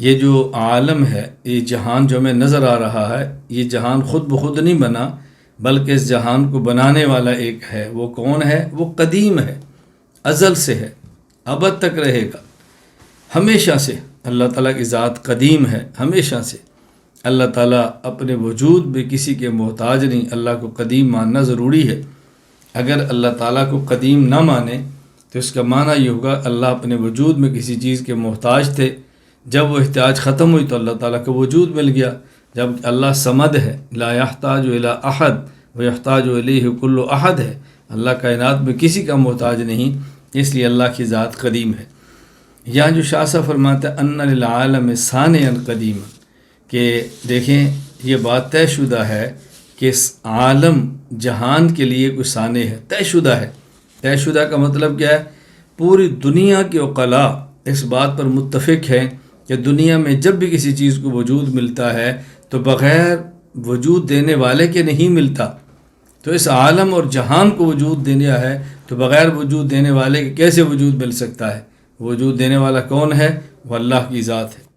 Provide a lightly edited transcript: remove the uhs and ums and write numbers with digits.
یہ جو عالم ہے، یہ جہان جو ہمیں نظر آ رہا ہے، یہ جہان خود بخود نہیں بنا، بلکہ اس جہان کو بنانے والا ایک ہے۔ وہ کون ہے؟ وہ قدیم ہے، ازل سے ہے، ابد تک رہے گا، ہمیشہ سے۔ اللہ تعالیٰ کی ذات قدیم ہے، ہمیشہ سے۔ اللہ تعالیٰ اپنے وجود میں کسی کے محتاج نہیں۔ اللہ کو قدیم ماننا ضروری ہے۔ اگر اللہ تعالیٰ کو قدیم نہ مانے تو اس کا معنی یہ ہوگا اللہ اپنے وجود میں کسی چیز کے محتاج تھے، جب وہ احتیاج ختم ہوئی تو اللہ تعالیٰ کو وجود مل گیا۔ جب اللہ صمد ہے، لا یحتاج الی احد ویحتاج الیہ کل احد ہے، اللہ کائنات میں کسی کا محتاج نہیں، اس لیے اللہ کی ذات قدیم ہے۔ یہاں جو شاہ صاحب فرماتا ہے ان للعالم ثانیا قدیما، کہ دیکھیں یہ بات طے شدہ ہے کہ اس عالم جہان کے لیے کوئی ثانی ہے، طے شدہ ہے۔ طے شدہ کا مطلب کیا ہے؟ پوری دنیا کے عقلاء اس بات پر متفق ہیں کہ دنیا میں جب بھی کسی چیز کو وجود ملتا ہے تو بغیر وجود دینے والے کے نہیں ملتا۔ تو اس عالم اور جہان کو وجود دینا ہے تو بغیر وجود دینے والے کے کیسے وجود مل سکتا ہے؟ وجود دینے والا کون ہے؟ وہ اللہ کی ذات ہے۔